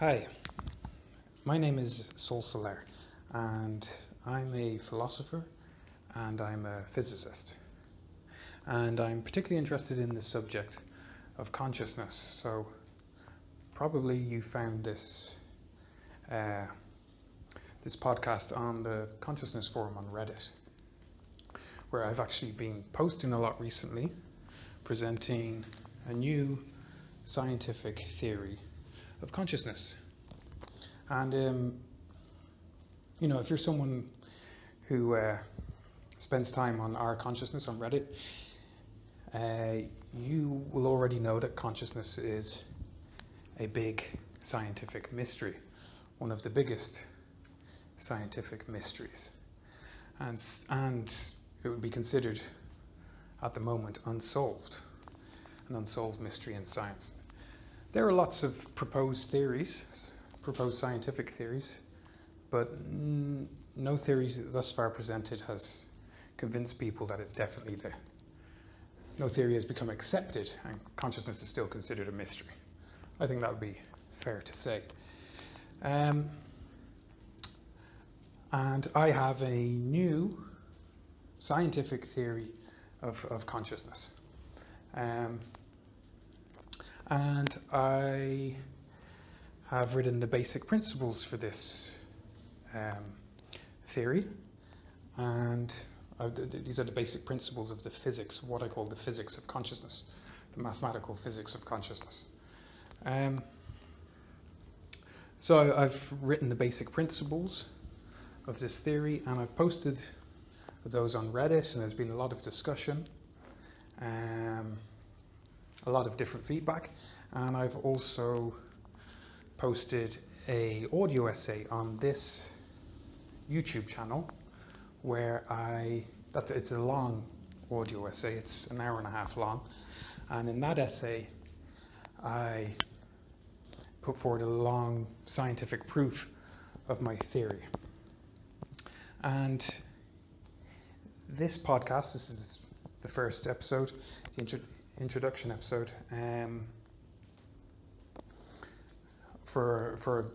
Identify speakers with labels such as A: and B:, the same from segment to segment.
A: Hi, my name is Sol Soler, and I'm a philosopher and I'm a physicist. And I'm particularly interested in the subject of consciousness. So probably you found this podcast on the Consciousness Forum on Reddit, where I've actually been posting a lot recently, presenting a new scientific theory of consciousness. And if you're someone who spends time on our consciousness on Reddit, you will already know that consciousness is a big scientific mystery, one of the biggest scientific mysteries, and it would be considered at the moment an unsolved mystery in science. There are lots of proposed scientific theories, but no theory thus far presented has convinced people that it's definitely no theory has become accepted, and consciousness is still considered a mystery. I think that would be fair to say. And I have a new scientific theory of consciousness. And I have written the basic principles for this theory, and these are the basic principles of the physics, what I call the physics of consciousness, the mathematical physics of consciousness. So I've written the basic principles of this theory, and I've posted those on Reddit, and there's been a lot of discussion, a lot of different feedback, and I've also posted a audio essay on this YouTube channel where it's a long audio essay, it's an hour and a half long, and in that essay I put forward a long scientific proof of my theory. And this podcast, this is the first episode, the introduction episode, for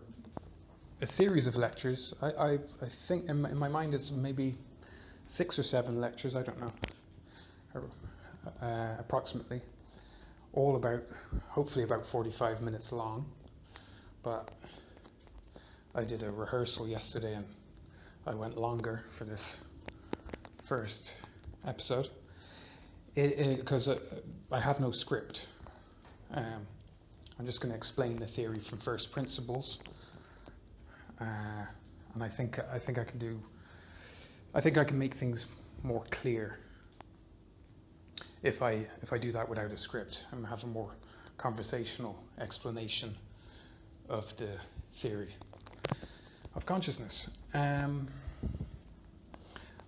A: a series of lectures. I think in my mind is maybe 6 or 7 lectures, I don't know, approximately, all hopefully about 45 minutes long. But I did a rehearsal yesterday and I went longer for this first episode because I have no script. I'm just going to explain the theory from first principles, and I think I can make things more clear if I do that without a script and have a more conversational explanation of the theory of consciousness.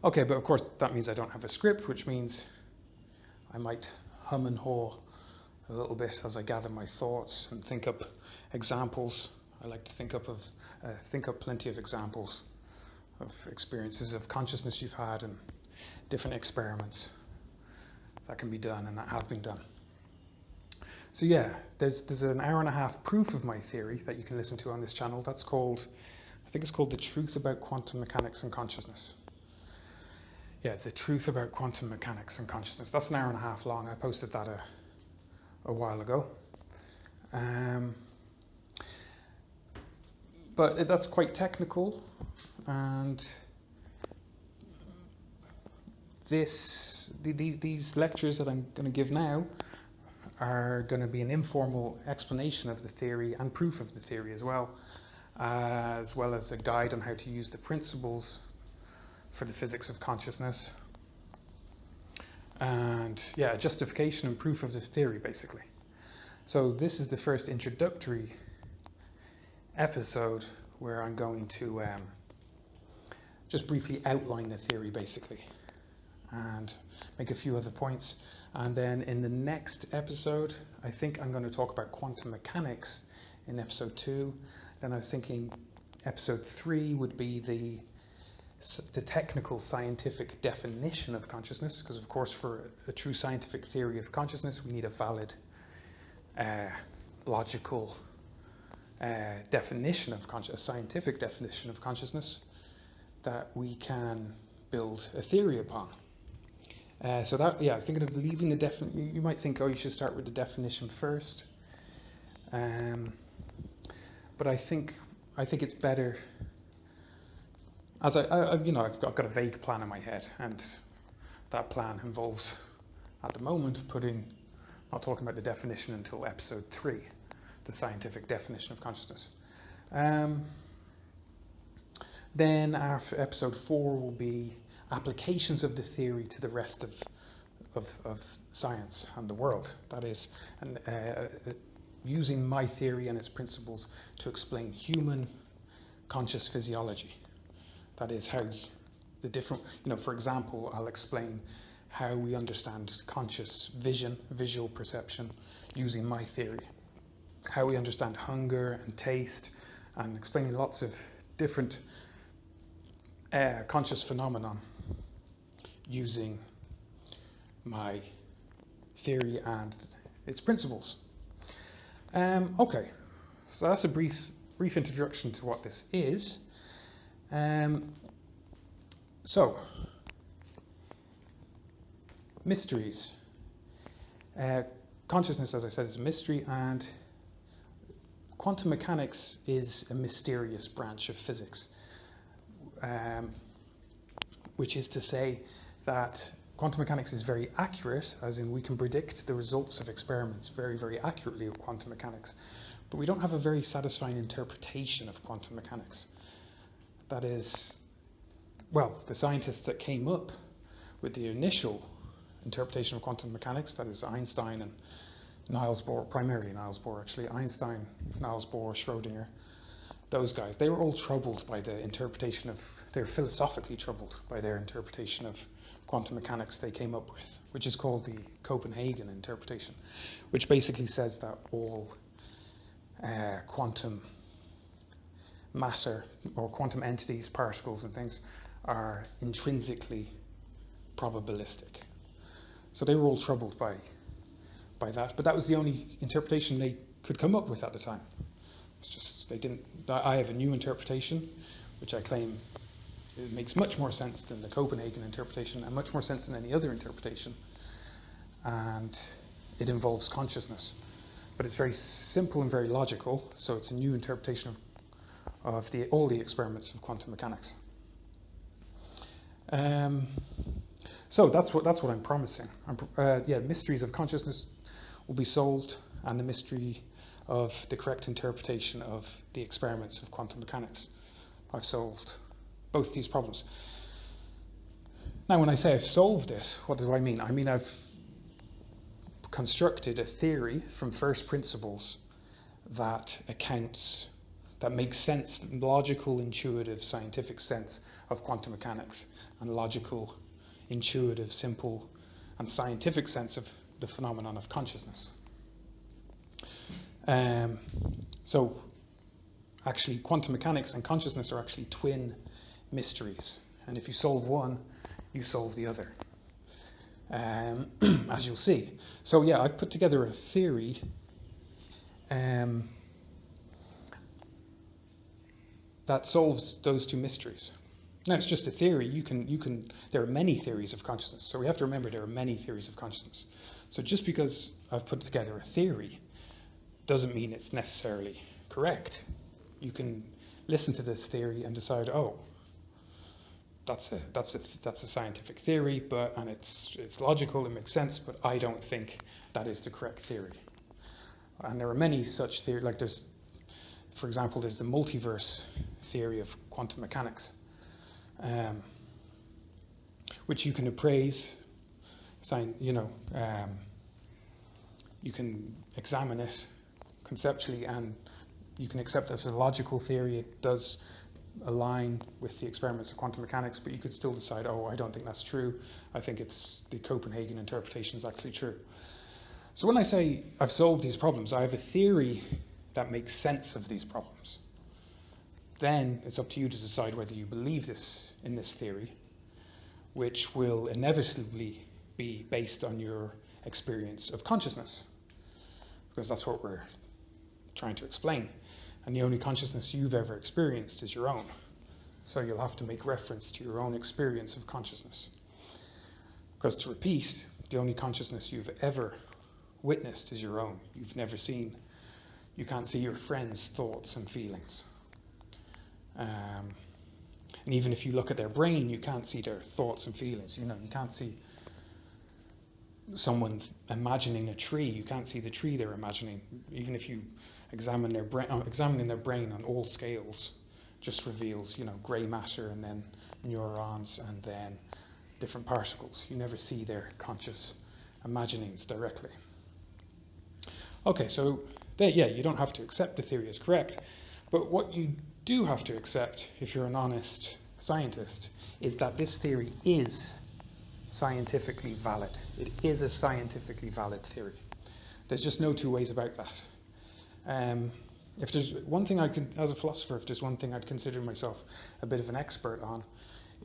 A: Okay, but of course that means I don't have a script, which means I might hum and haw a little bit as I gather my thoughts and think up examples. I like to think up plenty of examples of experiences of consciousness you've had and different experiments that can be done and that have been done. So yeah, there's an hour and a half proof of my theory that you can listen to on this channel. I think it's called The Truth About Quantum Mechanics and Consciousness. Yeah, The Truth About Quantum Mechanics and Consciousness. That's an hour and a half long. I posted that a while ago. But that's quite technical, and these lectures that I'm going to give now are going to be an informal explanation of the theory and proof of the theory as well as a guide on how to use the principles for the physics of consciousness, and yeah, justification and proof of the theory basically. So this is the first introductory episode where I'm going to just briefly outline the theory basically and make a few other points, and then in the next episode I think I'm going to talk about quantum mechanics in episode 2. Then I was thinking episode 3 would be the technical scientific definition of consciousness, because of course for a true scientific theory of consciousness we need a valid logical definition of consciousness, a scientific definition of consciousness that we can build a theory upon. So that, I was thinking of leaving the definition. You might think, oh, you should start with the definition first. But I think it's better. As I've got a vague plan in my head, and that plan involves, at the moment, not talking about the definition until episode 3, the scientific definition of consciousness. Then after episode 4 will be applications of the theory to the rest of science and the world. That is, using my theory and its principles to explain human conscious physiology. That is how the different, for example, I'll explain how we understand conscious vision, visual perception, using my theory. How we understand hunger and taste, and explaining lots of different conscious phenomenon using my theory and its principles. Okay, so that's a brief introduction to what this is. So, mysteries. Consciousness, as I said, is a mystery, and quantum mechanics is a mysterious branch of physics, which is to say that quantum mechanics is very accurate, as in we can predict the results of experiments very, very accurately with quantum mechanics, but we don't have a very satisfying interpretation of quantum mechanics. That is, the scientists that came up with the initial interpretation of quantum mechanics, that is Einstein and Niels Bohr, primarily Niels Bohr actually, Einstein, Niels Bohr, Schrödinger, those guys, they were all troubled by the interpretation they're philosophically troubled by their interpretation of quantum mechanics they came up with, which is called the Copenhagen Interpretation, which basically says that all quantum matter or quantum entities, particles and things are intrinsically probabilistic. So they were all troubled by that, but that was the only interpretation they could come up with at the time. It's just they didn't. I have a new interpretation, which I claim it makes much more sense than the Copenhagen interpretation and much more sense than any other interpretation, and it involves consciousness, but it's very simple and very logical. So it's a new interpretation of all the experiments of quantum mechanics. So that's what I'm promising. Mysteries of consciousness will be solved, and the mystery of the correct interpretation of the experiments of quantum mechanics. I've solved both these problems. Now, when I say I've solved it, what do I mean? I mean I've constructed a theory from first principles that makes sense, logical, intuitive, scientific sense of quantum mechanics, and logical, intuitive, simple, and scientific sense of the phenomenon of consciousness. So actually quantum mechanics and consciousness are actually twin mysteries, and if you solve one, you solve the other, as you'll see. So I've put together a theory that solves those two mysteries. Now, it's just a theory. There are many theories of consciousness, so we have to remember there are many theories of consciousness. So just because I've put together a theory doesn't mean it's necessarily correct. You can listen to this theory and decide, oh, that's a scientific theory, and it's logical, it makes sense, but I don't think that is the correct theory. And there are many such theories. Like for example, there's the multiverse theory of quantum mechanics, which you can appraise, you can examine it conceptually, and you can accept it as a logical theory. It does align with the experiments of quantum mechanics, but you could still decide, oh, I don't think that's true. I think it's the Copenhagen interpretation is actually true. So when I say I've solved these problems, I have a theory that makes sense of these problems. Then it's up to you to decide whether you believe in this theory, which will inevitably be based on your experience of consciousness, because that's what we're trying to explain. and the only consciousness you've ever experienced is your own. So you'll have to make reference to your own experience of consciousness. Because to repeat, the only consciousness you've ever witnessed is your own. You've never seen, you can't see your friends' thoughts and feelings. And even if you look at their brain, you can't see their thoughts and feelings. You can't see someone imagining a tree. You can't see the tree they're imagining. Even if you examining their brain on all scales just reveals, grey matter and then neurons and then different particles. You never see their conscious imaginings directly. Okay, so you don't have to accept the theory as correct, but what you do have to accept, if you're an honest scientist, is that this theory is scientifically valid. It is a scientifically valid theory. There's just no two ways about that. If there's one thing as a philosopher, if there's one thing I'd consider myself a bit of an expert on,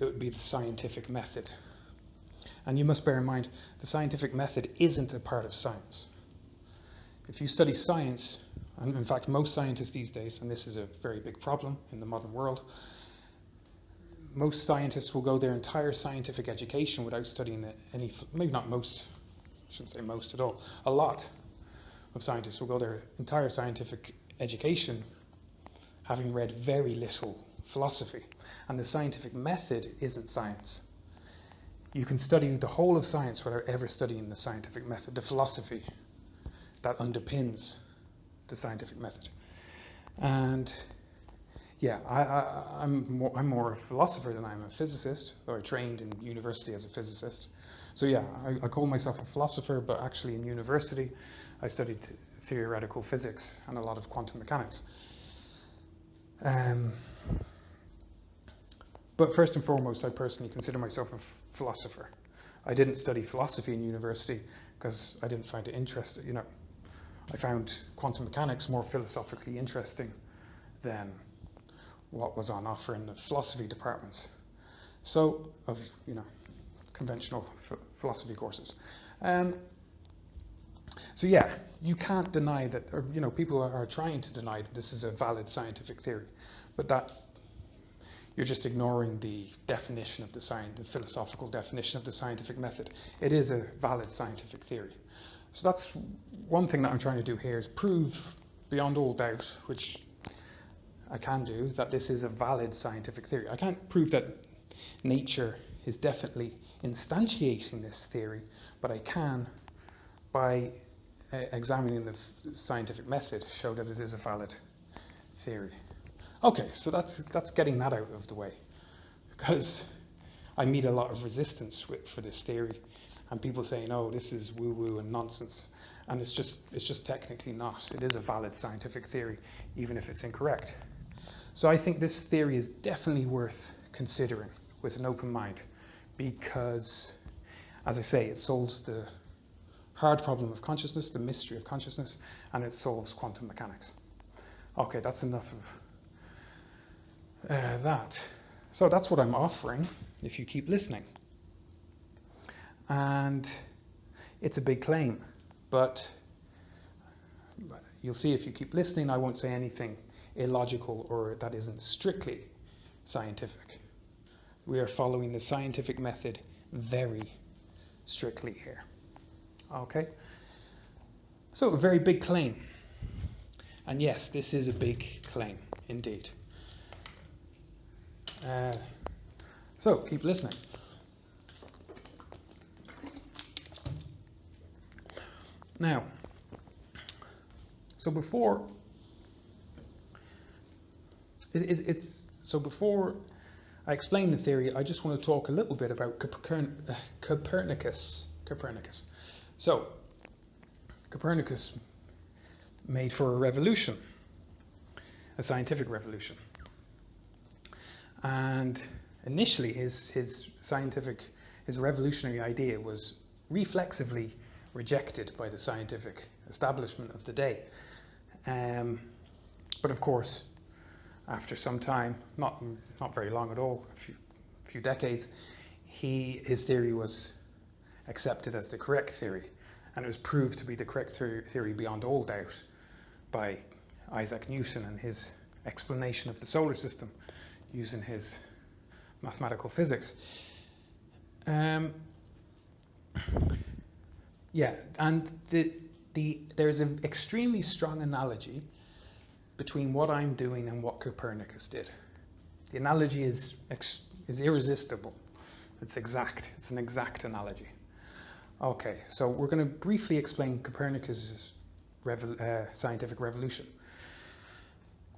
A: it would be the scientific method. And you must bear in mind, the scientific method isn't a part of science. If you study science, and in fact most scientists these days, and this is a very big problem in the modern world, most scientists will go their entire scientific education without studying maybe not most, I shouldn't say most at all, a lot of scientists will go their entire scientific education having read very little philosophy. And the scientific method isn't science. You can study the whole of science without ever studying the scientific method, the philosophy that underpins the scientific method. And I'm more a philosopher than I'm a physicist, though I trained in university as a physicist. So I call myself a philosopher, but actually in university I studied theoretical physics and a lot of quantum mechanics. But first and foremost, I personally consider myself a philosopher. I didn't study philosophy in university because I didn't find it interesting. I found quantum mechanics more philosophically interesting than what was on offer in the philosophy departments. So, of conventional philosophy courses. You can't deny that, or people are trying to deny that this is a valid scientific theory, but that you're just ignoring the definition of the philosophical definition of the scientific method. It is a valid scientific theory. So that's one thing that I'm trying to do here, is prove beyond all doubt, which I can do, that this is a valid scientific theory. I can't prove that nature is definitely instantiating this theory, but I can, by examining the scientific method, show that it is a valid theory. Okay, so that's getting that out of the way, because I meet a lot of resistance for this theory, and people saying, "Oh, this is woo-woo and nonsense," and it's just technically not. It is a valid scientific theory, even if it's incorrect. So I think this theory is definitely worth considering with an open mind, because, as I say, it solves the hard problem of consciousness, the mystery of consciousness, and it solves quantum mechanics. Okay, that's enough of that. So that's what I'm offering, if you keep listening. And it's a big claim, but you'll see if you keep listening, I won't say anything illogical or that isn't strictly scientific. We are following the scientific method very strictly here. Okay? So a very big claim. And yes, this is a big claim indeed. So keep listening. Now, so before I explain the theory, I just want to talk a little bit about Copernicus. So, Copernicus made for a revolution, a scientific revolution. And initially his revolutionary idea was reflexively rejected by the scientific establishment of the day. But of course, after some time, not very long at all, a few decades, his theory was accepted as the correct theory, and it was proved to be the correct theory beyond all doubt by Isaac Newton and his explanation of the solar system using his mathematical physics. Yeah, and there's an extremely strong analogy between what I'm doing and what Copernicus did. The analogy is irresistible. It's exact. It's an exact analogy. Okay, so we're going to briefly explain Copernicus' scientific revolution.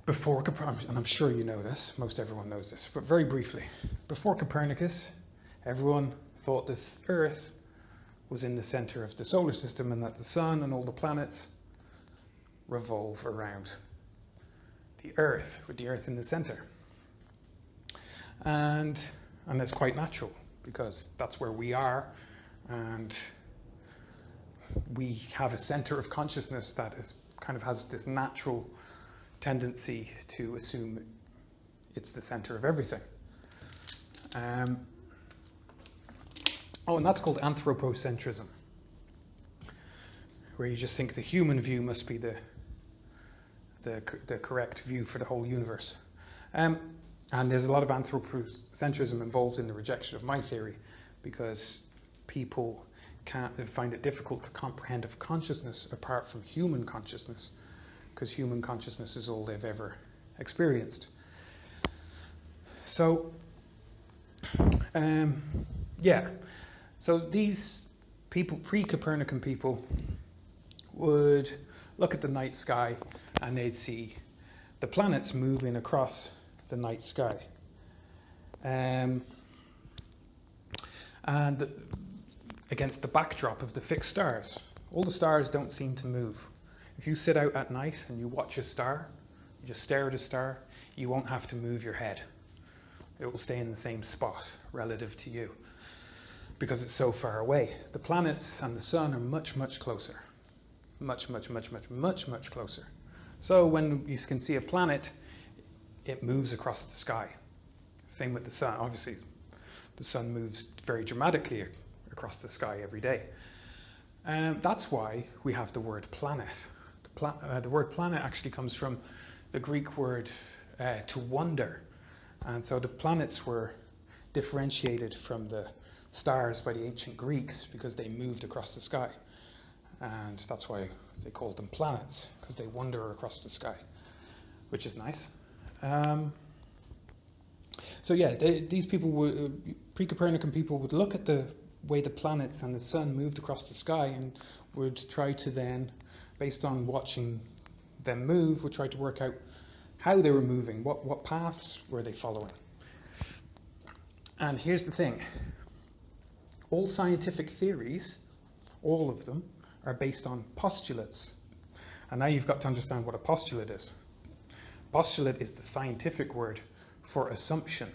A: Before Copernicus, and I'm sure you know this, most everyone knows this, but very briefly, before Copernicus, everyone thought this Earth was in the center of the solar system and that the sun and all the planets revolve around the Earth, with the Earth in the center. And it's quite natural, because that's where we are, and we have a center of consciousness that is kind of has this natural tendency to assume it's the center of everything. And that's called anthropocentrism, where you just think the human view must be the correct view for the whole universe. And there's a lot of anthropocentrism involved in the rejection of my theory, because people find it difficult to comprehend of consciousness apart from human consciousness, because human consciousness is all they've ever experienced. So, so these people, pre-Copernican people, would look at the night sky and they'd see the planets moving across the night sky. And against the backdrop of the fixed stars. All the stars don't seem to move. If you sit out at night and you watch a star, you just stare at a star, you won't have to move your head. It will stay in the same spot relative to you, because it's so far away. The planets and the sun are much, much closer. Much, much, much, much, much, much closer. So when you can see a planet, it moves across the sky. Same with the sun. Obviously, the sun moves very dramatically across the sky every day. That's why we have the word planet. The word planet actually comes from the Greek word to wonder. And so the planets were differentiated from the stars by the ancient Greeks because they moved across the sky. And that's why they called them planets, because they wander across the sky, which is nice. So yeah, these people, pre-Copernican people, would look at the way the planets and the sun moved across the sky and would try to then, based on watching them move, would try to work out how they were moving, what paths were they following. And here's the thing. All scientific theories, all of them, are based on postulates. And now you've got to understand what a postulate is. Postulate is the scientific word for assumption.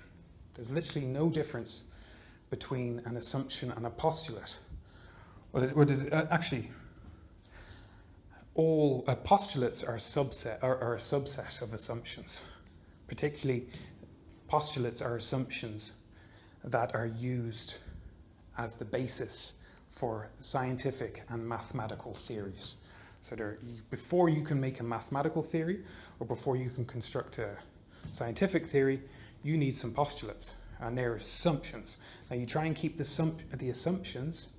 A: There's literally no difference between an assumption and a postulate. Actually, all postulates are a subset of assumptions. Particularly, postulates are assumptions that are used as the basis for scientific and mathematical theories. So before you can make a mathematical theory, or before you can construct a scientific theory, you need some postulates, and they're assumptions. Now you try and keep the assumptions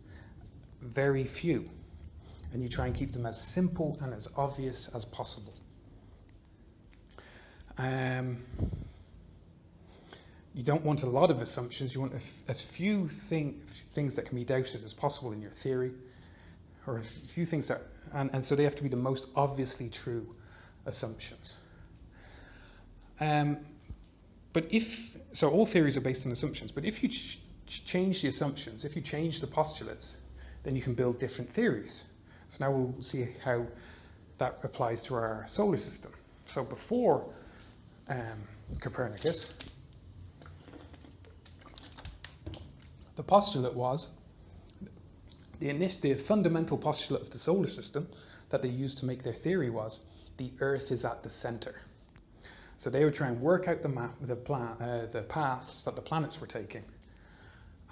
A: very few, and you try and keep them as simple and as obvious as possible. You don't want a lot of assumptions. You want as few things that can be doubted as possible in your theory, or a few things that, and so they have to be the most obviously true assumptions. So all theories are based on assumptions, but if you change the assumptions, if you change the postulates, then you can build different theories. So now we'll see how that applies to our solar system. So before Copernicus, the postulate was, the fundamental postulate of the solar system that they used to make their theory was, the Earth is at the center. So they would try and work out the paths that the planets were taking.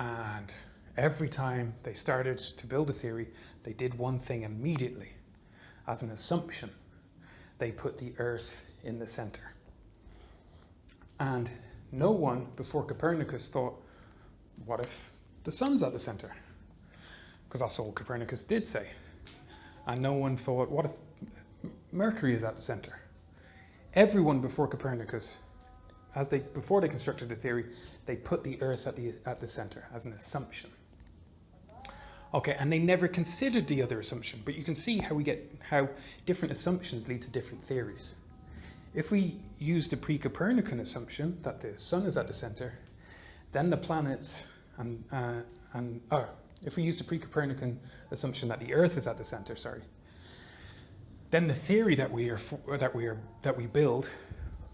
A: And every time they started to build a theory, they did one thing immediately as an assumption. they put the Earth in the center. And no one before Copernicus thought, what if the sun's at the center? Because that's all Copernicus did say. And no one thought, what if Mercury is at the center? Everyone before Copernicus, before they constructed the theory, they put the Earth at the center as an assumption. Okay, and they never considered the other assumption, but you can see how different assumptions lead to different theories. If we use the pre-Copernican assumption that the sun is at the center, then the planets if we use the pre-Copernican assumption that the Earth is at the center, then the theory that we build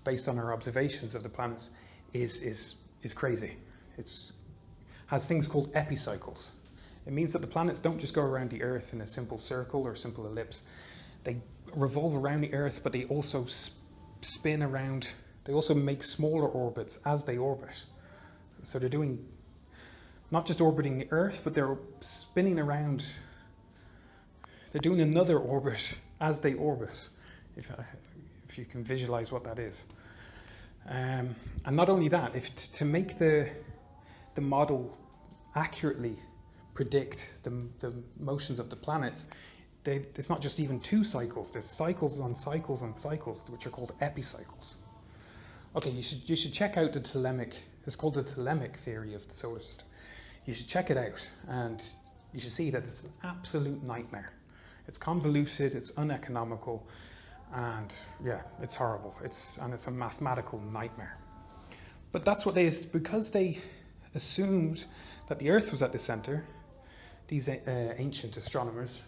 A: based on our observations of the planets is crazy. It has things called epicycles. It means that the planets don't just go around the Earth in a simple circle or simple ellipse. They revolve around the Earth, but they also spin around. They also make smaller orbits as they orbit. So they're doing not just orbiting the Earth, but they're spinning around. They're doing another orbit as they orbit, if you can visualize what that is. And not only that, to make the model accurately predict the motions of the planets, it's not just even 2 cycles. There's cycles on cycles on cycles, which are called epicycles. Okay, you should check out the Thalemic. It's called the Thalemic theory of the solar system. You should check it out, and you should see that it's an absolute nightmare. It's convoluted, it's uneconomical, and yeah, it's horrible. It's a mathematical nightmare. But that's what because they assumed that the Earth was at the center, these ancient astronomers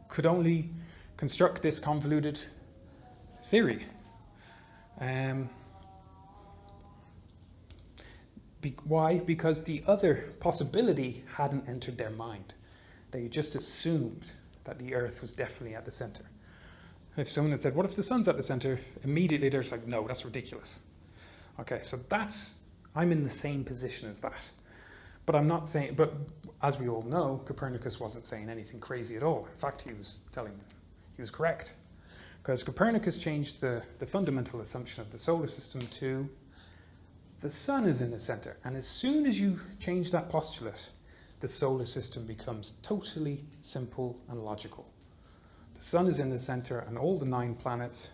A: could only construct this convoluted theory. Why? Because the other possibility hadn't entered their mind. They just assumed that the Earth was definitely at the center. If someone had said, what if the sun's at the center? Immediately they're just like, no, that's ridiculous. Okay, so I'm in the same position as that. But as we all know, Copernicus wasn't saying anything crazy at all. In fact, he was correct. Because Copernicus changed the fundamental assumption of the solar system to the sun is in the center. And as soon as you change that postulate, the solar system becomes totally simple and logical. The sun is in the center, and all the 9 planets,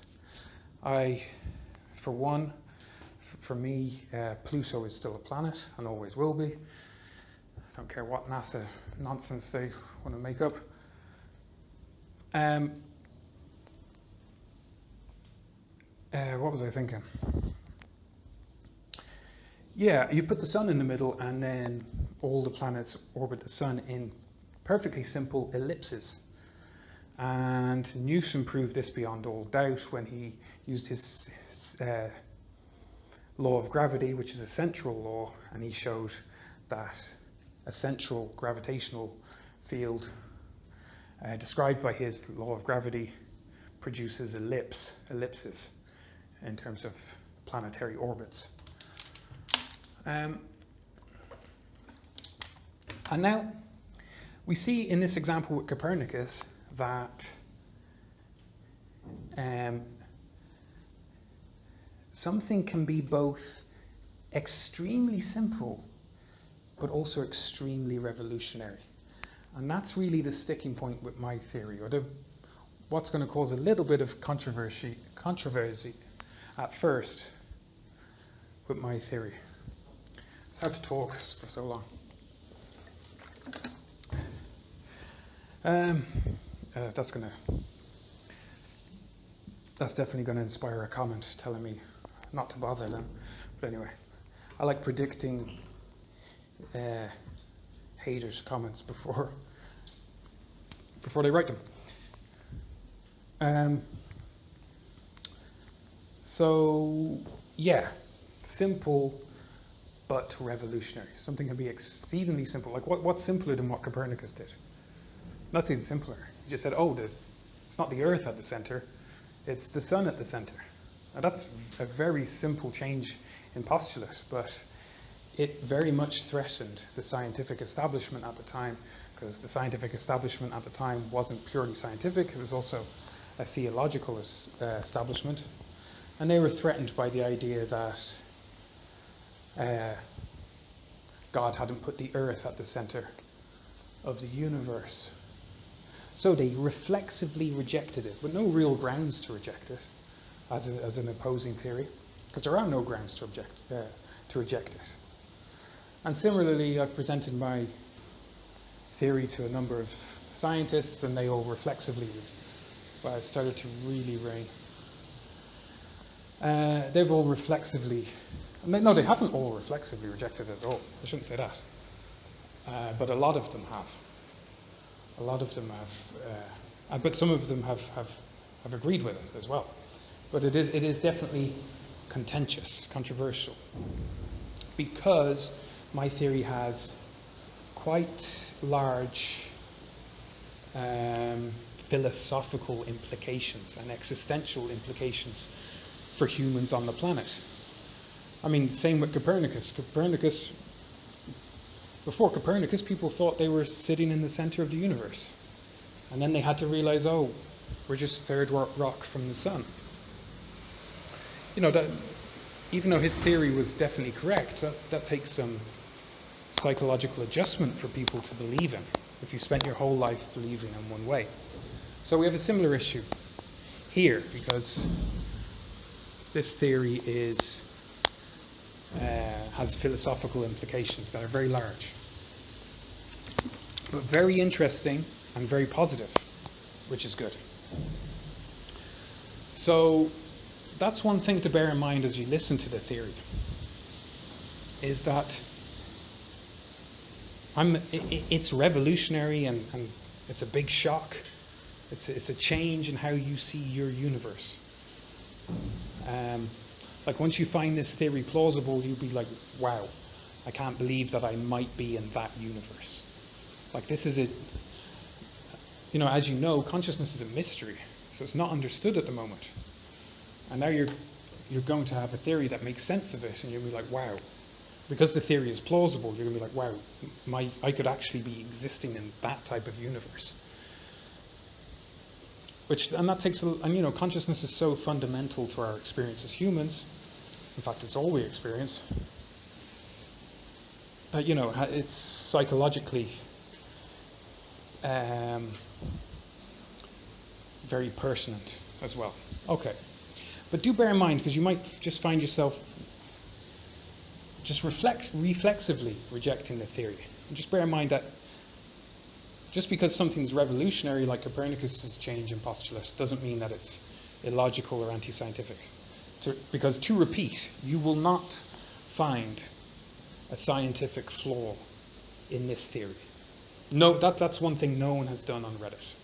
A: for me, Pluto is still a planet and always will be. I don't care what NASA nonsense they want to make up. What was I thinking? Yeah, you put the sun in the middle, and then all the planets orbit the sun in perfectly simple ellipses. And Newton proved this beyond all doubt when he used his law of gravity, which is a central law, and he showed that a central gravitational field described by his law of gravity produces ellipses in terms of planetary orbits. And now we see in this example with Copernicus that something can be both extremely simple but also extremely revolutionary. And that's really the sticking point with my theory, or what's going to cause a little bit of controversy at first with my theory. It's hard to talk for so long. That's definitely going to inspire a comment telling me not to bother then. But anyway, I like predicting haters' comments before they write them. So yeah, simple but revolutionary. Something can be exceedingly simple. Like what's simpler than what Copernicus did? Nothing simpler. He just said, it's not the Earth at the center, it's the sun at the center. Now that's a very simple change in postulate, but it very much threatened the scientific establishment at the time because the scientific establishment at the time wasn't purely scientific, it was also a theological establishment, and they were threatened by the idea that God hadn't put the earth at the center of the universe. So they reflexively rejected it, with no real grounds to reject it as an opposing theory, because there are no grounds to reject it. And similarly, I've presented my theory to a number of scientists, and they all reflexively, well, it started to really rain. They've all reflexively, no, they haven't all reflexively rejected it at all. I shouldn't say that. But a lot of them have. A lot of them have, but some of them have agreed with it as well. But it is definitely contentious, controversial, because my theory has quite large philosophical implications and existential implications for humans on the planet. I mean, same with Copernicus. Before Copernicus, people thought they were sitting in the center of the universe. And then they had to realize, oh, we're just third rock from the sun. You know, that even though his theory was definitely correct, that takes some psychological adjustment for people to believe in, if you spent your whole life believing in one way. So we have a similar issue here, because this theory has philosophical implications that are very large, but very interesting and very positive, which is good. So that's one thing to bear in mind as you listen to the theory, is that it's revolutionary and it's a big shock. It's a change in how you see your universe. Like once you find this theory plausible, you'll be like, wow, I can't believe that I might be in that universe. Like this is you know, as you know, consciousness is a mystery, so it's not understood at the moment. And now you're going to have a theory that makes sense of it, and you'll be like, wow. Because the theory is plausible, you're going to be like, wow, I could actually be existing in that type of universe. And that takes, and you know, consciousness is so fundamental to our experience as humans. In fact, it's all we experience. That, you know, it's psychologically very pertinent as well. Okay. But do bear in mind, because you might just find yourself just reflexively rejecting the theory. And just bear in mind that just because something's revolutionary, like Copernicus's change in postulate, doesn't mean that it's illogical or anti-scientific. Because to repeat, you will not find a scientific flaw in this theory. No, that's one thing no one has done on Reddit.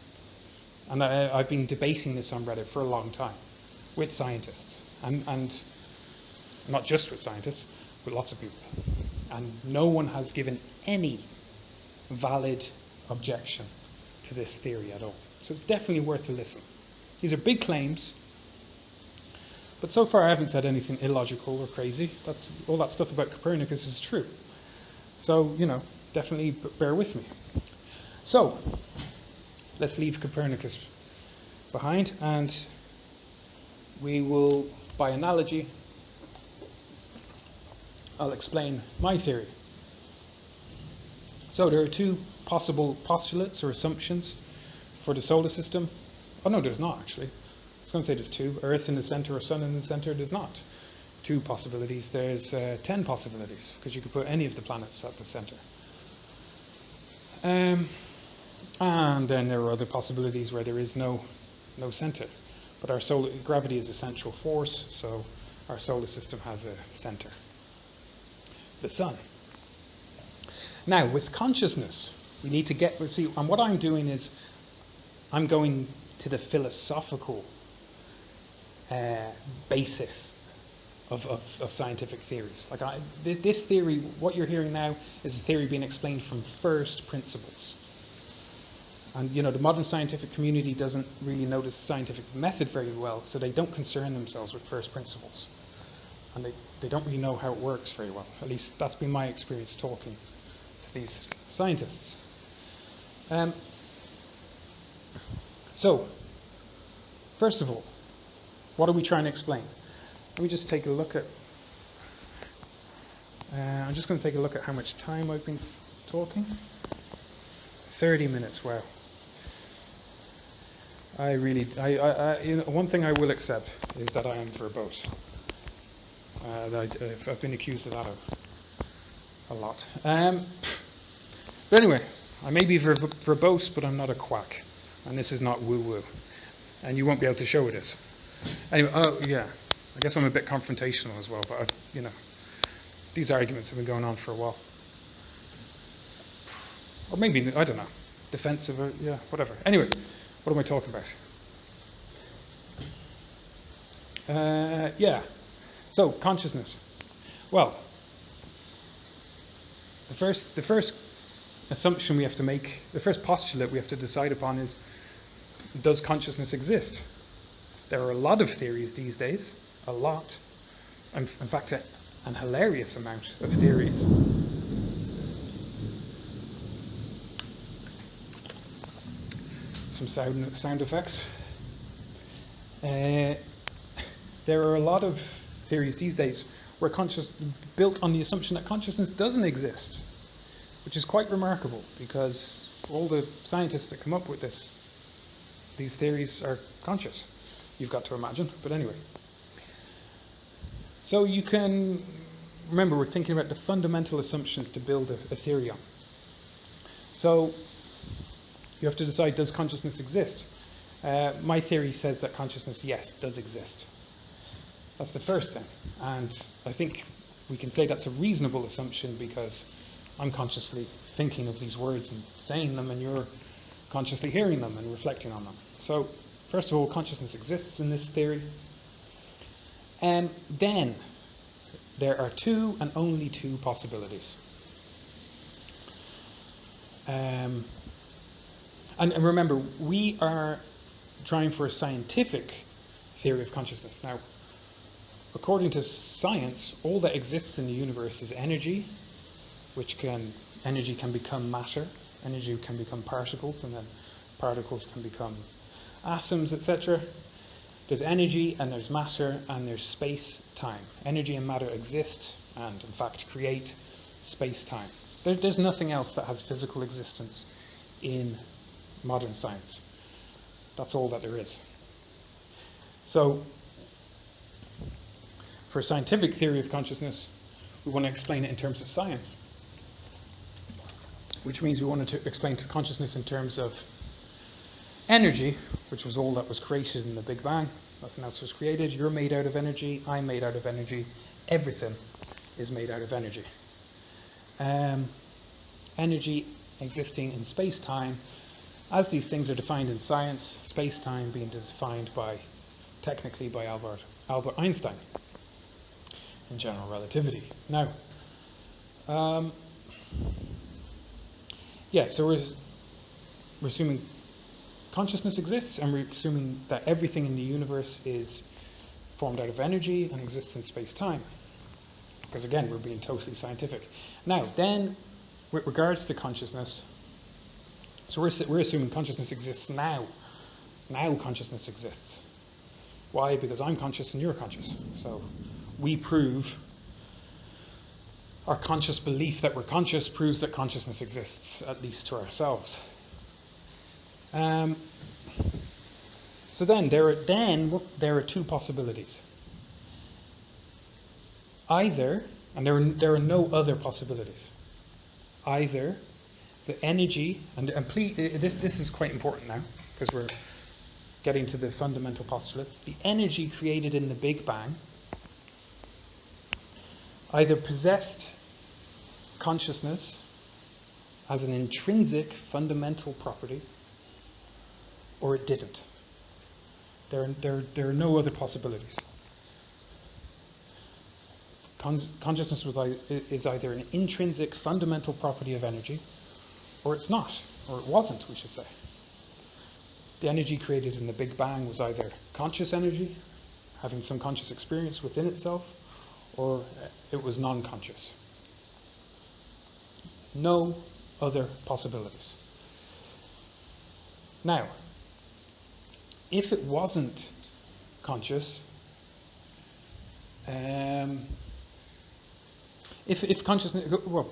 A: And I've been debating this on Reddit for a long time with scientists, and not just with scientists, with lots of people. And no one has given any valid objection to this theory at all. So it's definitely worth a listen. These are big claims, but so far I haven't said anything illogical or crazy. All that stuff about Copernicus is true. So, you know, definitely bear with me. So, let's leave Copernicus behind, and we will, by analogy, I'll explain my theory. So there are two possible postulates or assumptions for the solar system. Oh no, there's not actually. I was going to say there's two. Earth in the center or Sun in the center. There's not two possibilities. There's 10 possibilities, because you could put any of the planets at the center. And then there are other possibilities where there is no center. But our gravity is a central force, so our solar system has a center, the Sun. Now, with consciousness, we need to and what I'm doing is I'm going to the philosophical basis of scientific theories. Like this theory, what you're hearing now, is a theory being explained from first principles. And you know, the modern scientific community doesn't really know the scientific method very well, so they don't concern themselves with first principles. And they don't really know how it works very well. At least that's been my experience talking to these scientists. So, first of all, what are we trying to explain? Let me just take a look at... I'm just going to take a look at how much time I've been talking. 30 minutes, wow. One thing I will accept is that I am verbose. I've been accused of that a lot. But anyway, I may be verbose, but I'm not a quack. And this is not woo-woo. And you won't be able to show it is. Anyway, yeah. I guess I'm a bit confrontational as well, but these arguments have been going on for a while. Or maybe, I don't know, defensive, or, yeah, whatever. Anyway, what am I talking about? Yeah, so consciousness. Well, the first assumption we have to make, the first postulate we have to decide upon is, does consciousness exist? There are a lot of theories these days, a lot. In fact, an hilarious amount of theories. Some sound effects. There are a lot of theories these days where built on the assumption that consciousness doesn't exist, which is quite remarkable because all the scientists that come up with these theories are conscious, you've got to imagine. But anyway. So you can remember, we're thinking about the fundamental assumptions to build a theory on. So you have to decide, does consciousness exist? My theory says that consciousness, yes, does exist. That's the first thing. And I think we can say that's a reasonable assumption because I'm consciously thinking of these words and saying them, and you're consciously hearing them and reflecting on them. So, first of all, consciousness exists in this theory. And then there are two and only two possibilities. And remember, we are trying for a scientific theory of consciousness. Now, according to science, all that exists in the universe is energy, energy can become matter, energy can become particles, and then particles can become atoms, etc. There's energy, and there's matter, and there's space-time. Energy and matter exist, and in fact create space-time. There's nothing else that has physical existence in modern science. That's all that there is. So, for a scientific theory of consciousness, we want to explain it in terms of science, which means we wanted to explain consciousness in terms of energy, which was all that was created in the Big Bang. Nothing else was created. You're made out of energy. I'm made out of energy. Everything is made out of energy. Energy existing in space-time, as these things are defined in science, space-time being defined technically by Albert Einstein in general relativity. Now, so we're assuming consciousness exists, and we're assuming that everything in the universe is formed out of energy and exists in space-time. Because again, we're being totally scientific. Now, then, with regards to consciousness, so we're assuming consciousness exists now. Now consciousness exists. Why? Because I'm conscious and you're conscious. So we prove, our conscious belief that we're conscious proves that consciousness exists, at least to ourselves. So then there are two possibilities. Either, and there are no other possibilities. Either the energy, and please, this is quite important now, because we're getting to the fundamental postulates. The energy created in the Big Bang either possessed consciousness as an intrinsic fundamental property, or it didn't. There are no other possibilities. Consciousness is either an intrinsic fundamental property of energy, or it's not, or it wasn't, we should say. The energy created in the Big Bang was either conscious energy, having some conscious experience within itself, or it was non-conscious. No other possibilities. Now, if it wasn't conscious, if consciousness, well,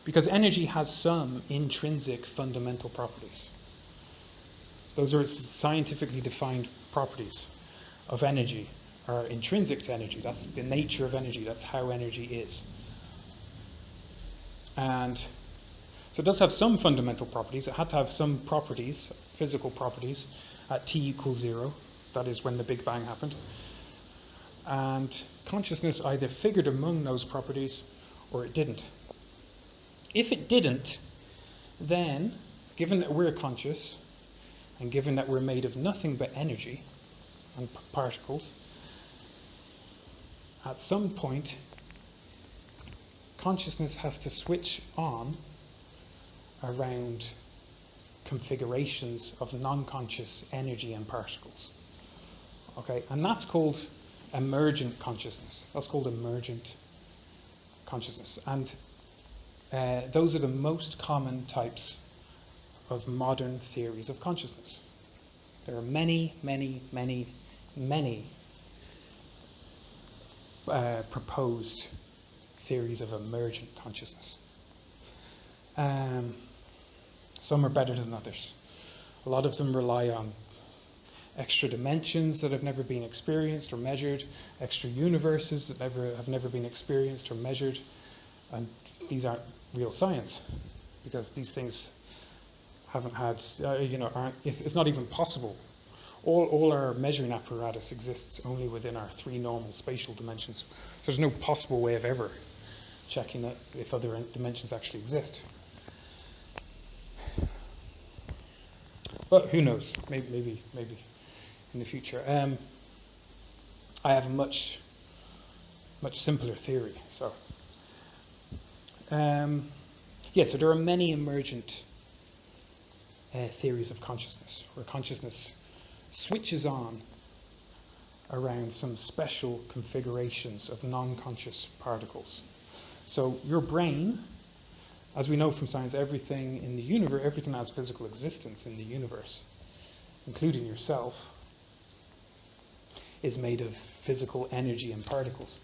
A: because energy has some intrinsic fundamental properties. Those are scientifically defined properties of energy, are intrinsic to energy. That's the nature of energy. That's how energy is. And so it does have some fundamental properties. It had to have some properties, physical properties, at t equals 0. That is when the Big Bang happened. And consciousness either figured among those properties or it didn't. If it didn't, then, given that we're conscious, and given that we're made of nothing but energy and particles, at some point, consciousness has to switch on around configurations of non-conscious energy and particles. Okay, and that's called emergent consciousness. That's called emergent consciousness. And those are the most common types of modern theories of consciousness. There are many, many, many, many proposed theories of emergent consciousness. Some are better than others. A lot of them rely on extra dimensions that have never been experienced or measured, extra universes that have never been experienced or measured, and these aren't real science because these things haven't had, it's not even possible. All our measuring apparatus exists only within our 3 normal spatial dimensions. There's no possible way of ever checking that if other dimensions actually exist. But who knows? Maybe in the future. I have a much simpler theory. So, so there are many emergent theories of consciousness, where consciousness switches on around some special configurations of non-conscious particles. So your brain, as we know from science, everything in the universe, everything that has physical existence in the universe, including yourself, is made of physical energy and particles.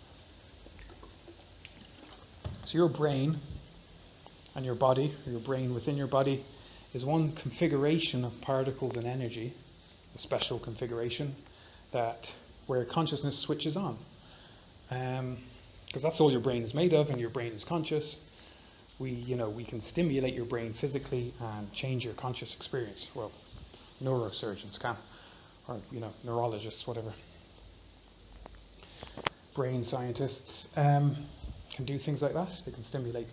A: So your brain and your body, or your brain within your body, is one configuration of particles and energy, a special configuration where consciousness switches on. Because that's all your brain is made of, and your brain is conscious. We can stimulate your brain physically and change your conscious experience. Well, neurosurgeons can, or neurologists, whatever. Brain scientists can do things like that. They can stimulate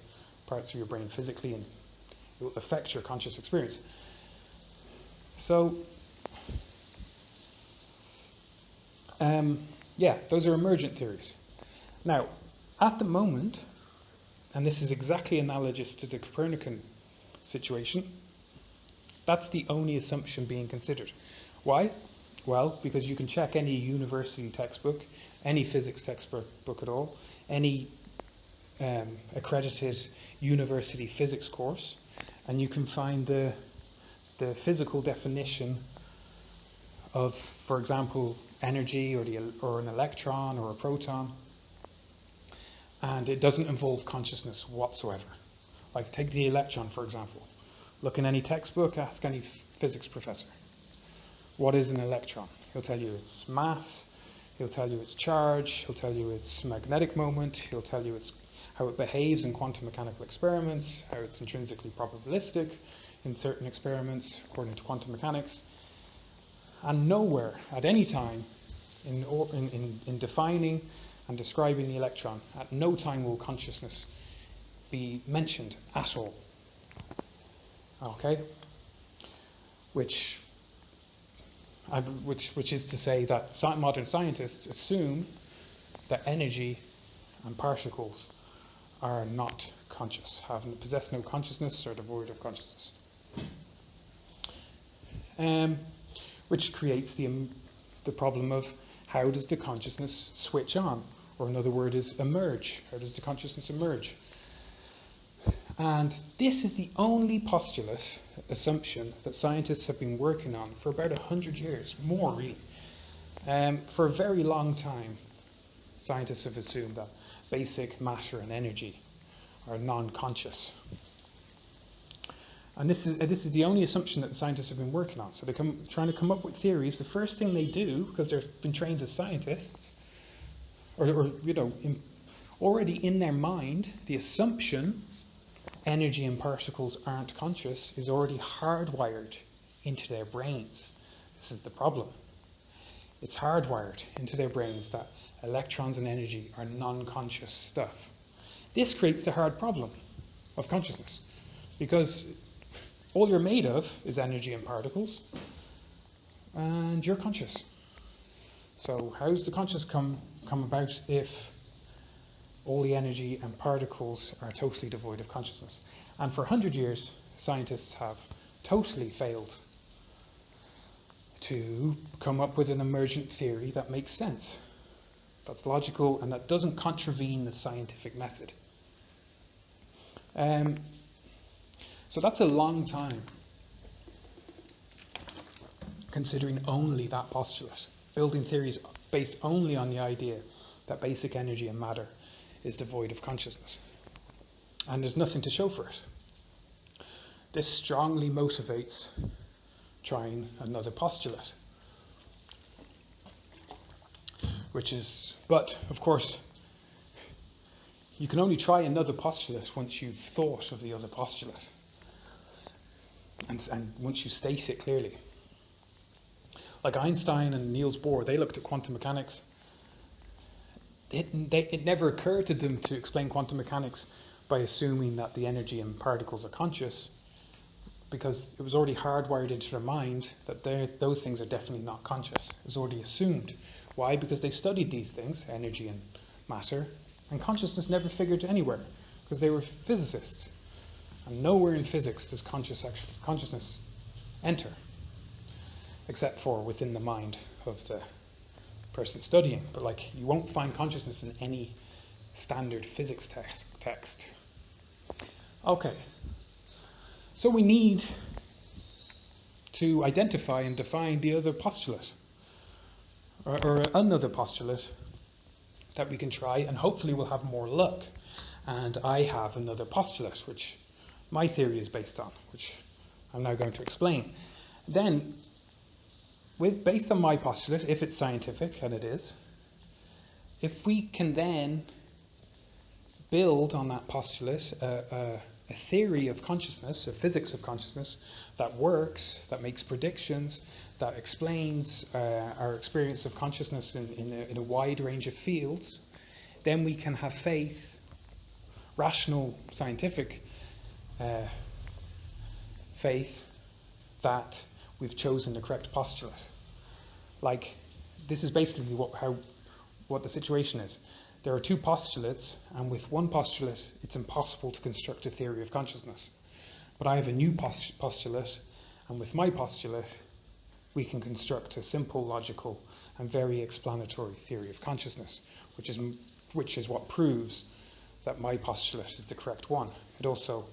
A: parts of your brain physically, and it will affect your conscious experience. So, those are emergent theories. Now, at the moment, and this is exactly analogous to the Copernican situation, that's the only assumption being considered. Why? Well, because you can check any university textbook, any physics textbook at all, any accredited university physics course, and you can find the physical definition of, for example, energy or an electron or a proton, and it doesn't involve consciousness whatsoever. Like, take the electron, for example. Look in any textbook, ask any physics professor. What is an electron? He'll tell you its mass, he'll tell you its charge, he'll tell you its magnetic moment, he'll tell you how it behaves in quantum mechanical experiments, how it's intrinsically probabilistic in certain experiments according to quantum mechanics. And nowhere at any time in defining and describing the electron, at no time will consciousness be mentioned at all. Okay? Which is to say that modern scientists assume that energy and particles are not conscious, possess no consciousness, or devoid of consciousness. Which creates the problem of how does the consciousness switch on? Or another word is emerge. How does the consciousness emerge? And this is the only postulate, assumption, that scientists have been working on for about 100 years, more really. For a very long time, scientists have assumed that basic matter and energy are non-conscious. And this is the only assumption that the scientists have been working on. So they're trying to come up with theories. The first thing they do, because they've been trained as scientists, already in their mind, the assumption energy and particles aren't conscious is already hardwired into their brains. This is the problem. It's hardwired into their brains that electrons and energy are non-conscious stuff. This creates the hard problem of consciousness, because all you're made of is energy and particles, and you're conscious. So how's the conscious come about if all the energy and particles are totally devoid of consciousness? And for 100 years, scientists have totally failed to come up with an emergent theory that makes sense, that's logical, and that doesn't contravene the scientific method. So that's a long time, considering only that postulate, building theories based only on the idea that basic energy and matter is devoid of consciousness. And there's nothing to show for it. This strongly motivates trying another postulate. But of course, you can only try another postulate once you've thought of the other postulate. And once you state it clearly. Like Einstein and Niels Bohr, they looked at quantum mechanics. It never occurred to them to explain quantum mechanics by assuming that the energy and particles are conscious, because it was already hardwired into their mind that those things are definitely not conscious. It was already assumed. Why? Because they studied these things, energy and matter, and consciousness never figured anywhere, because they were physicists. And nowhere in physics does consciousness enter, except for within the mind of the person studying. But you won't find consciousness in any standard physics text. Okay, so we need to identify and define the other postulate, or another postulate that we can try, and hopefully we'll have more luck. And I have another postulate, which my theory is based on, which I'm now going to explain. Then, based on my postulate, if it's scientific, and it is, if we can then build on that postulate a theory of consciousness, a physics of consciousness, that works, that makes predictions, that explains our experience of consciousness in a wide range of fields, then we can have faith, rational, scientific faith, that we've chosen the correct postulate. This is basically what the situation is. There are two postulates, and with one postulate, it's impossible to construct a theory of consciousness. But I have a new postulate, and with my postulate, we can construct a simple, logical, and very explanatory theory of consciousness, which is what proves that my postulate is the correct one. It also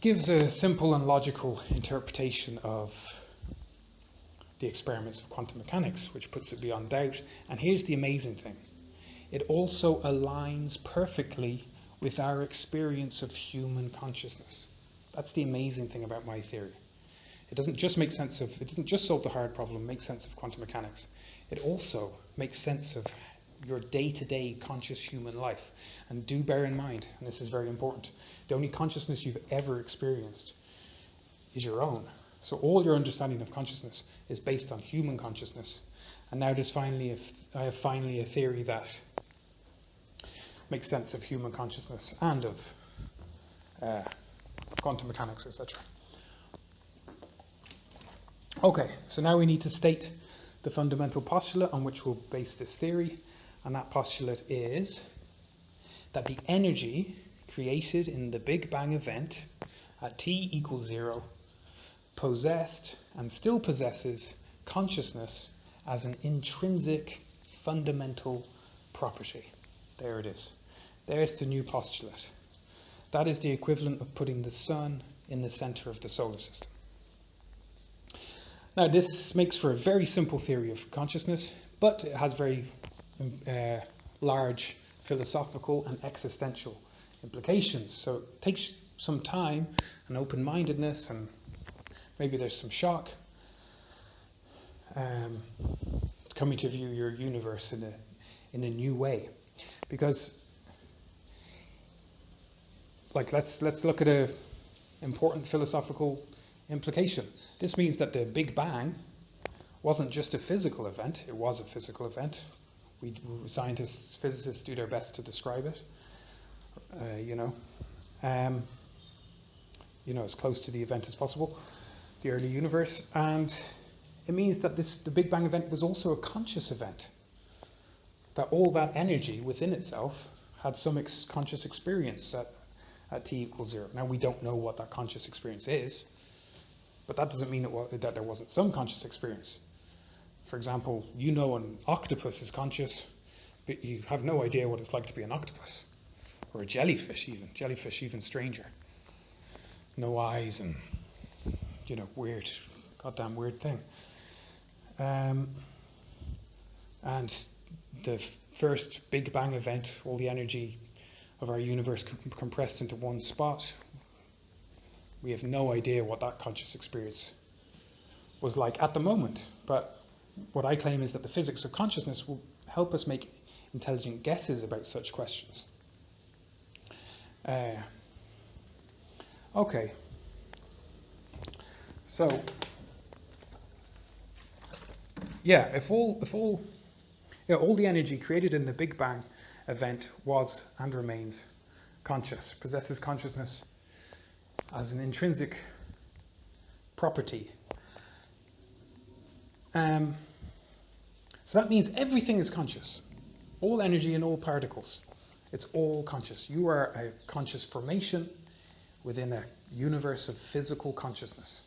A: gives a simple and logical interpretation of the experiments of quantum mechanics, which puts it beyond doubt. And here's the amazing thing. It also aligns perfectly with our experience of human consciousness. That's the amazing thing about my theory. It doesn't just solve the hard problem, make sense of quantum mechanics. It also makes sense of your day-to-day conscious human life. And do bear in mind, and this is very important, the only consciousness you've ever experienced is your own. So all your understanding of consciousness is based on human consciousness. And now I have finally a theory that makes sense of human consciousness and of quantum mechanics, etc. Okay, so now we need to state the fundamental postulate on which we'll base this theory. And that postulate is that the energy created in the Big Bang event at t equals 0 possessed and still possesses consciousness as an intrinsic fundamental property. There it is. There's the new postulate. That is the equivalent of putting the sun in the center of the solar system. Now, this makes for a very simple theory of consciousness, but it has very large philosophical and existential implications. So it takes some time and open-mindedness, and maybe there's some shock coming to view your universe in a new way. Because, like, let's look at a important philosophical implication. This means that the Big Bang wasn't just a physical event. It was a physical event. Scientists, physicists do their best to describe it. As close to the event as possible, the early universe. And it means that the Big Bang event was also a conscious event. That all that energy within itself had some conscious experience at t equals 0. Now, we don't know what that conscious experience is, but that doesn't mean that there wasn't some conscious experience. For example, an octopus is conscious, but you have no idea what it's like to be an octopus. Or a jellyfish even. Jellyfish even stranger. No eyes and, goddamn weird thing. And the first Big Bang event, all the energy of our universe compressed into one spot. We have no idea what that conscious experience was like at the moment. But what I claim is that the physics of consciousness will help us make intelligent guesses about such questions. Okay. So, if all the energy created in the Big Bang event was and remains conscious, possesses consciousness as an intrinsic property. So that means everything is conscious. All energy and all particles. It's all conscious. You are a conscious formation within a universe of physical consciousness.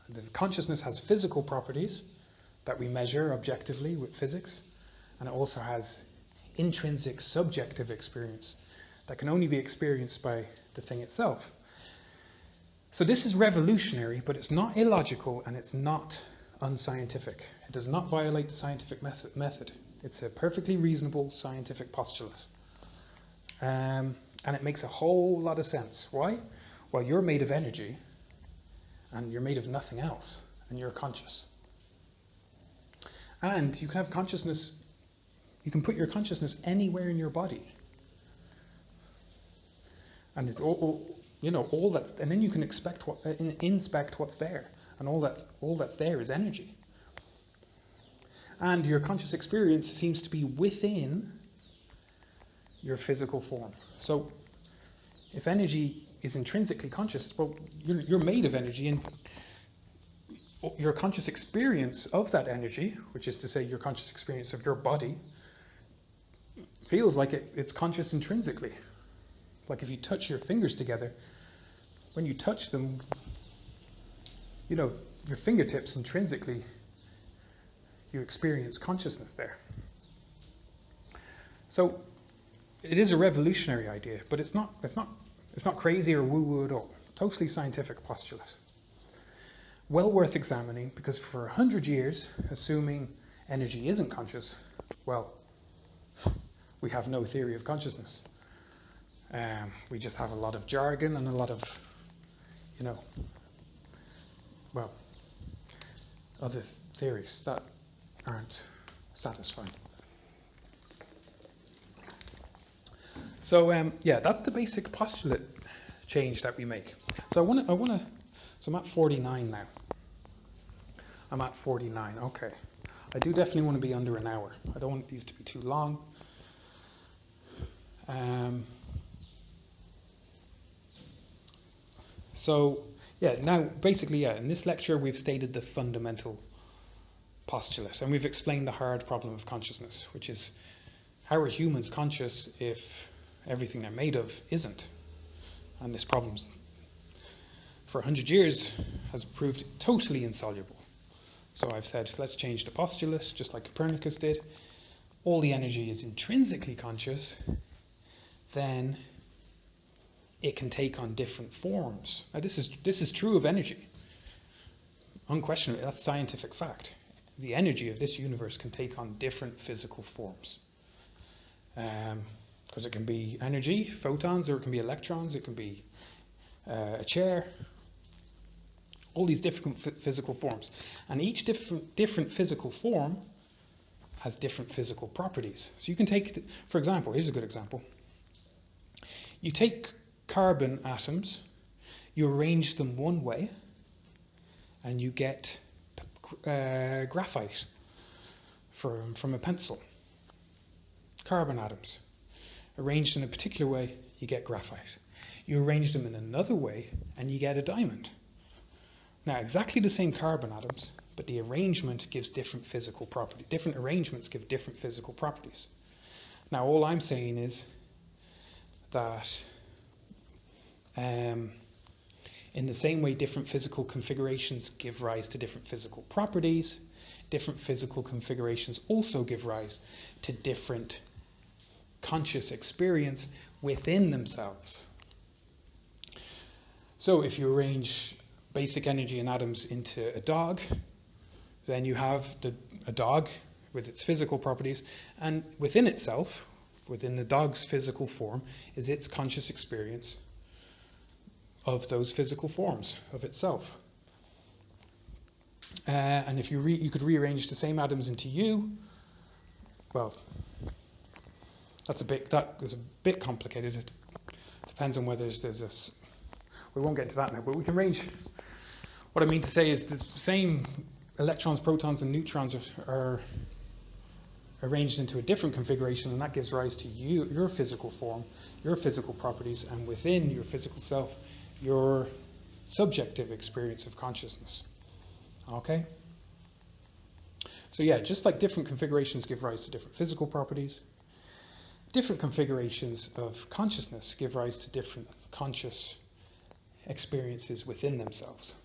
A: The consciousness has physical properties that we measure objectively with physics, and it also has intrinsic subjective experience that can only be experienced by the thing itself. So this is revolutionary, but it's not illogical and it's not unscientific. It does not violate the scientific method. It's a perfectly reasonable scientific postulate. And it makes a whole lot of sense. Why? Well, you're made of energy and you're made of nothing else, and you're conscious. And you can have consciousness, you can put your consciousness anywhere in your body. And it's all that's, and then you can inspect what's there, and all that's there is energy. And your conscious experience seems to be within your physical form. So, if energy is intrinsically conscious, well, you're made of energy, and your conscious experience of that energy, which is to say your conscious experience of your body, feels like it's conscious intrinsically. Like if you touch your fingers together, when you touch them, your fingertips intrinsically, you experience consciousness there. So it is a revolutionary idea, but it's not crazy or woo-woo at all. Totally scientific postulate. Well worth examining, because for 100 years, assuming energy isn't conscious, well, we have no theory of consciousness. We just have a lot of jargon and a lot of, other theories that aren't satisfying. So that's the basic postulate change that we make. So so I'm at 49 now. I'm at 49, okay. I do definitely want to be under an hour. I don't want these to be too long. Now basically, in this lecture we've stated the fundamental postulate, and we've explained the hard problem of consciousness, which is how are humans conscious if everything they're made of isn't? And this problem, for 100 years, has proved totally insoluble. So I've said, let's change the postulate, just like Copernicus did. All the energy is intrinsically conscious. Then, it can take on different forms. Now this is true of energy. Unquestionably, that's scientific fact. The energy of this universe can take on different physical forms. Because it can be energy, photons, or it can be electrons, it can be a chair, all these different physical forms. And each different physical form has different physical properties. So you can take, for example, here's a good example. You take carbon atoms, you arrange them one way, and you get graphite from a pencil. Carbon atoms. Arranged in a particular way, you get graphite. You arrange them in another way, and you get a diamond. Now, exactly the same carbon atoms, but the arrangement gives different physical properties. Different arrangements give different physical properties. Now, all I'm saying is that in the same way different physical configurations give rise to different physical properties, different physical configurations also give rise to different conscious experience within themselves. So if you arrange basic energy and atoms into a dog, then you have a dog with its physical properties, and within itself, within the dog's physical form, is its conscious experience of those physical forms of itself. And if you could rearrange the same atoms into you, well, that is a bit complicated. It depends on whether there's a. We won't get into that now, but we can range. What I mean to say is the same electrons, protons, and neutrons are arranged into a different configuration, and that gives rise to your physical form, your physical properties, and within your physical self, your subjective experience of consciousness. Okay? So yeah, just like different configurations give rise to different physical properties, different configurations of consciousness give rise to different conscious experiences within themselves.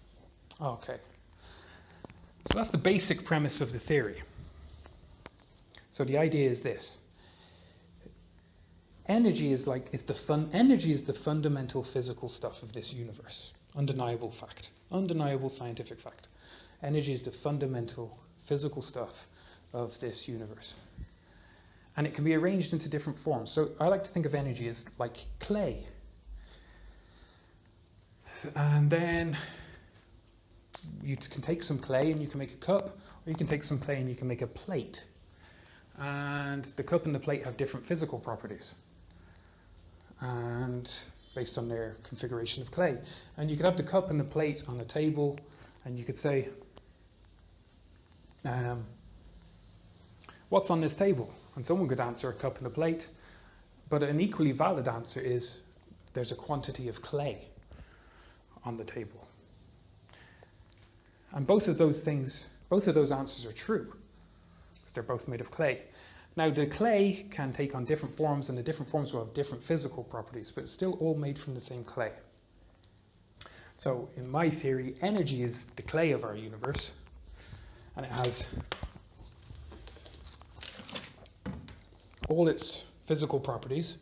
A: Okay. So that's the basic premise of the theory. So the idea is this. Energy is the fundamental physical stuff of this universe. Undeniable fact. Undeniable scientific fact. Energy is the fundamental physical stuff of this universe. And it can be arranged into different forms. So I like to think of energy as like clay. And then you can take some clay and you can make a cup, or you can take some clay and you can make a plate. And the cup and the plate have different physical properties, and based on their configuration of clay. And you could have the cup and the plate on a table, and you could say, what's on this table? And someone could answer a cup and a plate, but an equally valid answer is there's a quantity of clay on the table. And both of those answers are true, because they're both made of clay. Now, the clay can take on different forms, and the different forms will have different physical properties, but it's still all made from the same clay. So, in my theory, energy is the clay of our universe, and it has all its physical properties,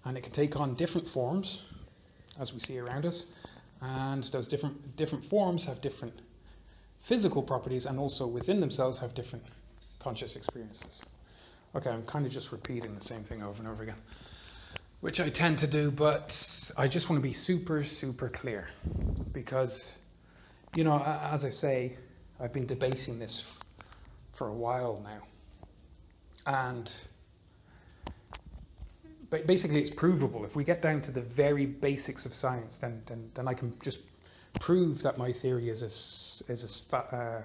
A: and it can take on different forms, as we see around us, and those different forms have different physical properties, and also within themselves have different conscious experiences. Okay, I'm kind of just repeating the same thing over and over again, which I tend to do, but I just want to be super, super clear, because, you know, as I say, I've been debating this for a while now, and basically it's provable. If we get down to the very basics of science, then I can just prove that my theory is a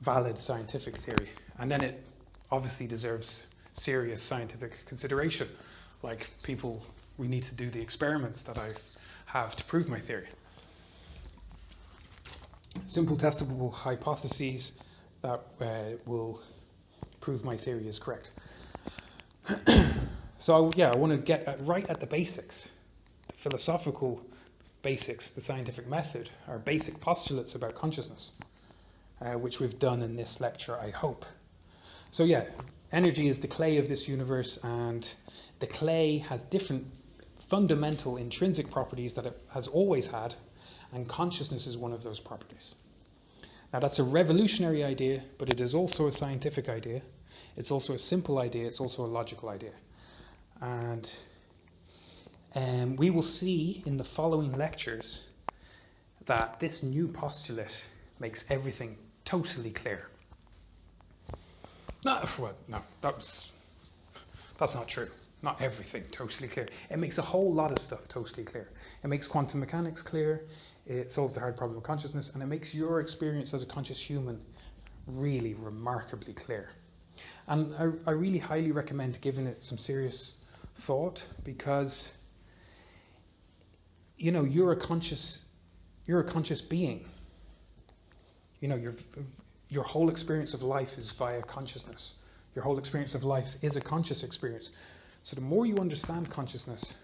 A: valid scientific theory, and then it obviously deserves serious scientific consideration. Like, we need to do the experiments that I have to prove my theory. Simple testable hypotheses that will prove my theory is correct. So yeah, I want to get right at the basics, the philosophical basics, the scientific method, our basic postulates about consciousness, which we've done in this lecture, I hope. So yeah, energy is the clay of this universe, and the clay has different fundamental intrinsic properties that it has always had, and consciousness is one of those properties. Now that's a revolutionary idea, but it is also a scientific idea. It's also a simple idea. It's also a logical idea. And we will see in the following lectures that this new postulate makes everything totally clear. No, that's not true. Not everything totally clear. It makes a whole lot of stuff totally clear. It makes quantum mechanics clear. It solves the hard problem of consciousness, and it makes your experience as a conscious human really remarkably clear. And I really highly recommend giving it some serious thought, because you're a conscious being. Your whole experience of life is via consciousness. Your whole experience of life is a conscious experience. So the more you understand consciousness,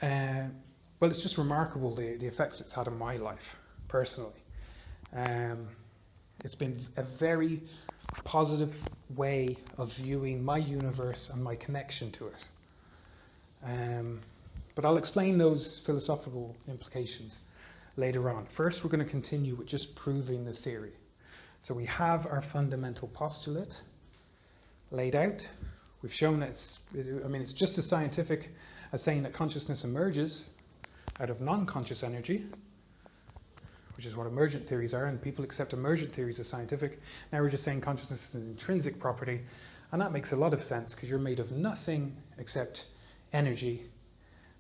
A: well, it's just remarkable the effects it's had on my life personally. It's been a very positive way of viewing my universe and my connection to it. But I'll explain those philosophical implications later on. First, we're going to continue with just proving the theory. So we have our fundamental postulate laid out. We've shown that it's just as scientific as saying that consciousness emerges out of non-conscious energy, which is what emergent theories are, and people accept emergent theories as scientific. Now we're just saying consciousness is an intrinsic property, and that makes a lot of sense because you're made of nothing except energy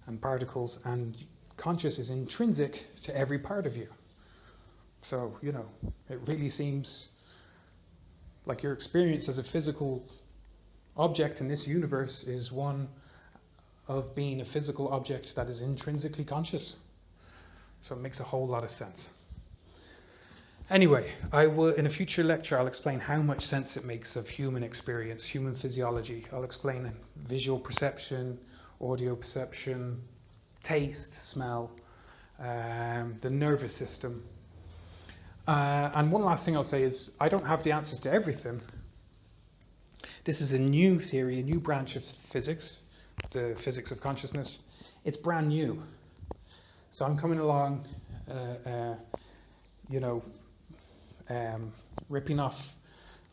A: and particles, and conscious is intrinsic to every part of you. So, it really seems like your experience as a physical object in this universe is one of being a physical object that is intrinsically conscious. So it makes a whole lot of sense. Anyway, in a future lecture, I'll explain how much sense it makes of human experience, human physiology. I'll explain visual perception, audio perception, taste, smell, the nervous system. And one last thing I'll say is I don't have the answers to everything. This is a new theory, a new branch of physics, the physics of consciousness. It's brand new. So I'm coming along, ripping off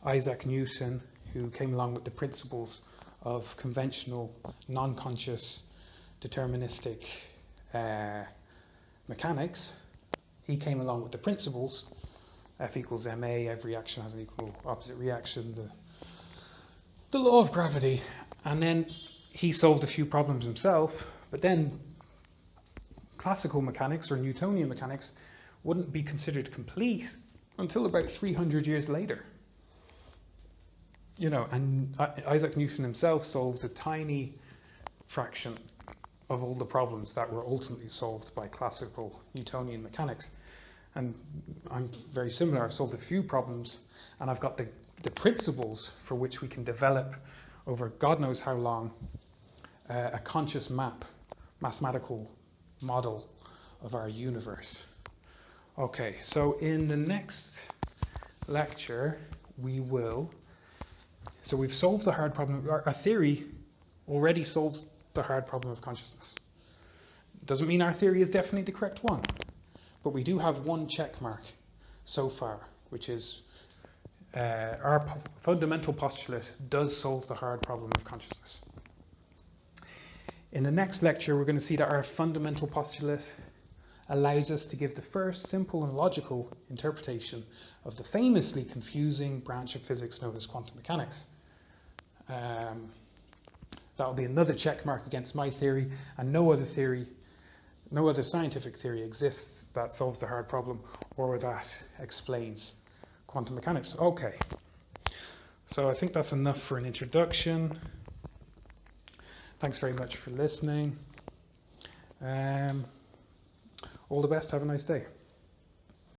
A: Isaac Newton, who came along with the principles of conventional, non-conscious, deterministic mechanics. He came along with the principles, F equals ma, every action has an equal opposite reaction, the law of gravity, and then he solved a few problems himself, but then classical mechanics or Newtonian mechanics wouldn't be considered complete until about 300 years later. And Isaac Newton himself solved a tiny fraction of all the problems that were ultimately solved by classical Newtonian mechanics. And I'm very similar. I've solved a few problems, and I've got the principles for which we can develop over God knows how long a conscious mathematical model of our universe. Okay, so in the next lecture, so we've solved the hard problem. Our theory already solves the hard problem of consciousness. Doesn't mean our theory is definitely the correct one, but we do have one check mark so far, which is our fundamental postulate does solve the hard problem of consciousness. In the next lecture, we're going to see that our fundamental postulate allows us to give the first simple and logical interpretation of the famously confusing branch of physics known as quantum mechanics. That'll be another check mark against my theory, and no other scientific theory exists that solves the hard problem or that explains quantum mechanics. Okay, so I think that's enough for an introduction. Thanks very much for listening. All the best. Have a nice day.